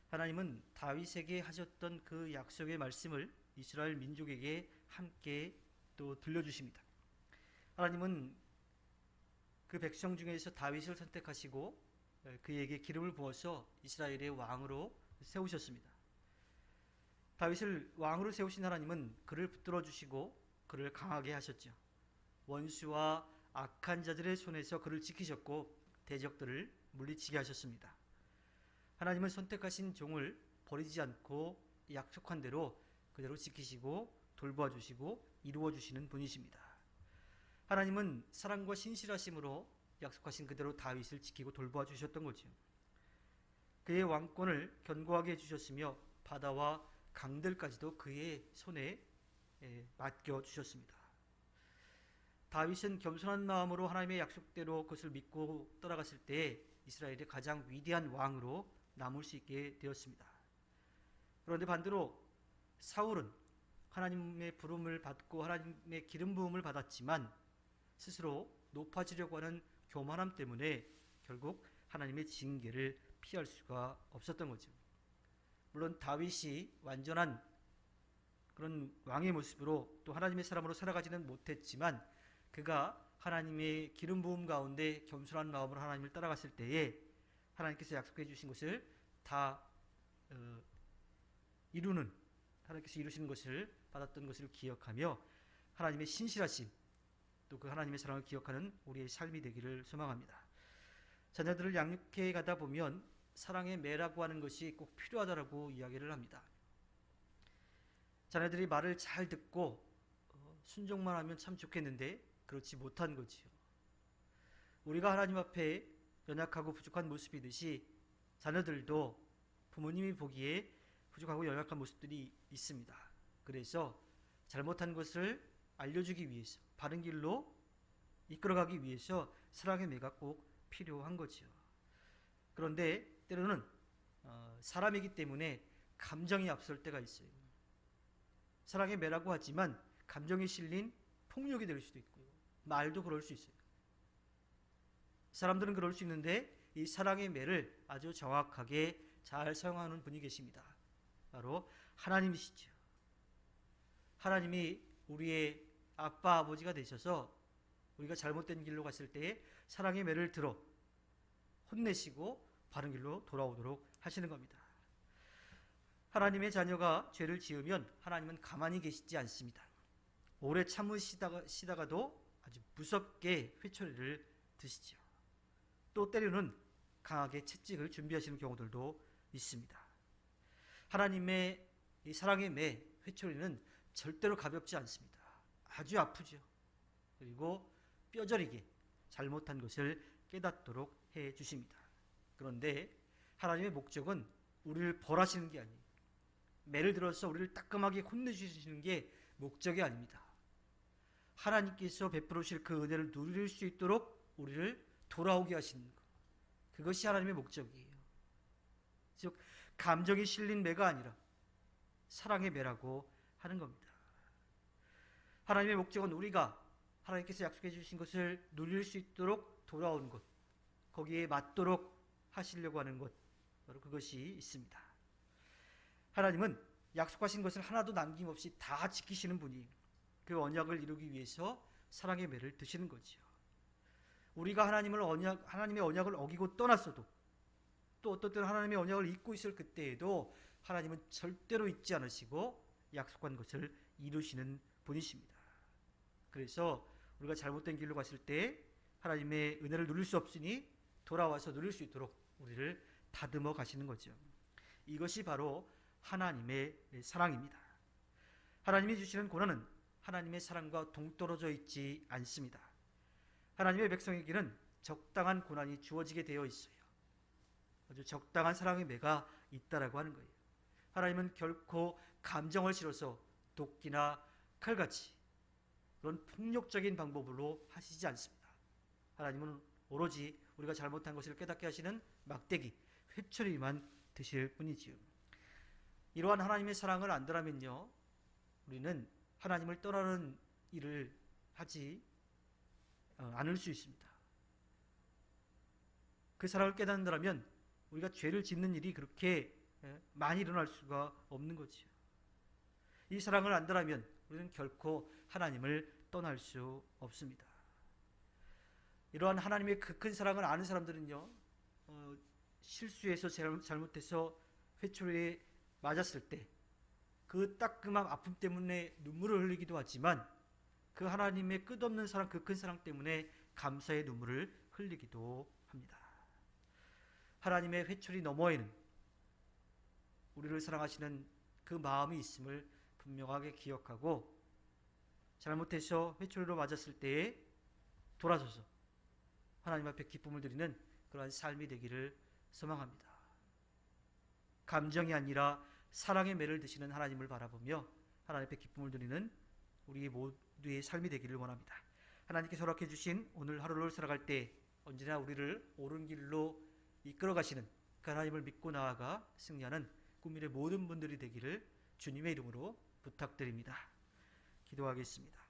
하나님은 다윗에게 하셨던 그 약속의 말씀을 이스라엘 민족에게 함께 또 들려주십니다. 하나님은 그 백성 중에서 다윗을 선택하시고 그에게 기름을 부어서 이스라엘의 왕으로 세우셨습니다. 다윗을 왕으로 세우신 하나님은 그를 붙들어 주시고 그를 강하게 하셨죠. 원수와 악한 자들의 손에서 그를 지키셨고 대적들을 물리치게 하셨습니다. 하나님은 선택하신 종을 버리지 않고 약속한 대로 그대로 지키시고 돌보아 주시고 이루어 주시는 분이십니다. 하나님은 사랑과 신실하심으로 약속하신 그대로 다윗을 지키고 돌보아 주셨던 거죠. 그의 왕권을 견고하게 해주셨으며 바다와 강들까지도 그의 손에 맡겨 주셨습니다. 다윗은 겸손한 마음으로 하나님의 약속대로 그것을 믿고 떠나갔을 때 이스라엘의 가장 위대한 왕으로 남을 수 있게 되었습니다. 그런데 반대로 사울은 하나님의 부름을 받고 하나님의 기름 부음을 받았지만 스스로 높아지려고 하는 교만함 때문에 결국 하나님의 징계를 피할 수가 없었던 거죠. 물론 다윗이 완전한 그런 왕의 모습으로 또 하나님의 사람으로 살아가지는 못했지만 그가 하나님의 기름 부음 가운데 겸손한 마음으로 하나님을 따라갔을 때에 하나님께서 약속해 주신 것을 다 이루는, 하나님께서 이루시는 것을 받았던 것을 기억하며 하나님의 신실하심 또 그 하나님의 사랑을 기억하는 우리의 삶이 되기를 소망합니다. 자녀들을 양육해 가다 보면 사랑의 매라고 하는 것이 꼭 필요하다라고 이야기를 합니다. 자녀들이 말을 잘 듣고 순종만 하면 참 좋겠는데 그렇지 못한 거지요. 우리가 하나님 앞에 연약하고 부족한 모습이듯이 자녀들도 부모님이 보기에 부족하고 연약한 모습들이 있습니다. 그래서 잘못한 것을 알려주기 위해서 바른 길로 이끌어가기 위해서 사랑의 매가 꼭 필요한 거죠. 그런데 때로는 사람이기 때문에 감정이 앞설 때가 있어요. 사랑의 매라고 하지만 감정이 실린 폭력이 될 수도 있고요. 말도 그럴 수 있어요. 사람들은 그럴 수 있는데 이 사랑의 매를 아주 정확하게 잘 사용하는 분이 계십니다. 바로 하나님이시죠. 하나님이 우리의 아빠 아버지가 되셔서 우리가 잘못된 길로 갔을 때에 사랑의 매를 들어 혼내시고 바른 길로 돌아오도록 하시는 겁니다. 하나님의 자녀가 죄를 지으면 하나님은 가만히 계시지 않습니다. 오래 참으시다가도 아주 무섭게 회초리를 드시죠. 또 때로는 강하게 채찍을 준비하시는 경우들도 있습니다. 하나님의 이 사랑의 매, 회초리는 절대로 가볍지 않습니다. 아주 아프죠. 그리고 뼈저리게 잘못한 것을 깨닫도록 해 주십니다. 그런데 하나님의 목적은 우리를 벌하시는 게 아니에요. 매를 들어서 우리를 따끔하게 혼내주시는 게 목적이 아닙니다. 하나님께서 베풀으실 그 은혜를 누릴 수 있도록 우리를 돌아오게 하시는 것. 그것이 하나님의 목적이에요. 즉 감정이 실린 매가 아니라 사랑의 매라고 하는 겁니다. 하나님의 목적은 우리가 하나님께서 약속해 주신 것을 누릴 수 있도록 돌아오는 것, 거기에 맞도록 하시려고 하는 것, 바로 그것이 있습니다. 하나님은 약속하신 것을 하나도 남김없이 다 지키시는 분이 그 언약을 이루기 위해서 사랑의 매를 드시는 거죠. 우리가 하나님의 언약을 어기고 떠났어도 또 어떤 때는 하나님의 언약을 잊고 있을 그때에도 하나님은 절대로 잊지 않으시고 약속한 것을 이루시는 분이십니다. 그래서 우리가 잘못된 길로 갔을 때 하나님의 은혜를 누릴 수 없으니 돌아와서 누릴 수 있도록 우리를 다듬어 가시는 거죠. 이것이 바로 하나님의 사랑입니다. 하나님이 주시는 고난은 하나님의 사랑과 동떨어져 있지 않습니다. 하나님의 백성에게는 적당한 고난이 주어지게 되어 있어요. 아주 적당한 사랑의 매가 있다라고 하는 거예요. 하나님은 결코 감정을 실어서 도끼나 칼같이 그런 폭력적인 방법으로 하시지 않습니다. 하나님은 오로지 우리가 잘못한 것을 깨닫게 하시는 막대기, 회초리만 드실 뿐이지요. 이러한 하나님의 사랑을 안다면요, 우리는 하나님을 떠나는 일을 하지 않을 수 있습니다. 그 사랑을 깨닫는다면 우리가 죄를 짓는 일이 그렇게 많이 일어날 수가 없는 거지요. 이 사랑을 안다라면 우리는 결코 하나님을 떠날 수 없습니다. 이러한 하나님의 그 큰 사랑을 아는 사람들은요, 실수해서 잘못해서 회초리에 맞았을 때 그 따끔한 아픔 때문에 눈물을 흘리기도 하지만 그 하나님의 끝없는 사랑, 그 큰 사랑 때문에 감사의 눈물을 흘리기도 합니다. 하나님의 회초리 너머에는 우리를 사랑하시는 그 마음이 있음을 분명하게 기억하고 잘못해서 회초리로 맞았을 때에 돌아서서 하나님 앞에 기쁨을 드리는 그러한 삶이 되기를 소망합니다. 감정이 아니라 사랑의 매를 드시는 하나님을 바라보며 하나님 앞에 기쁨을 드리는 우리 모두의 삶이 되기를 원합니다. 하나님께서 허락해 주신 오늘 하루를 살아갈 때 언제나 우리를 옳은 길로 이끌어 가시는 그 하나님을 믿고 나아가 승리하는 꿈미래 모든 분들이 되기를 주님의 이름으로 부탁드립니다. 기도하겠습니다.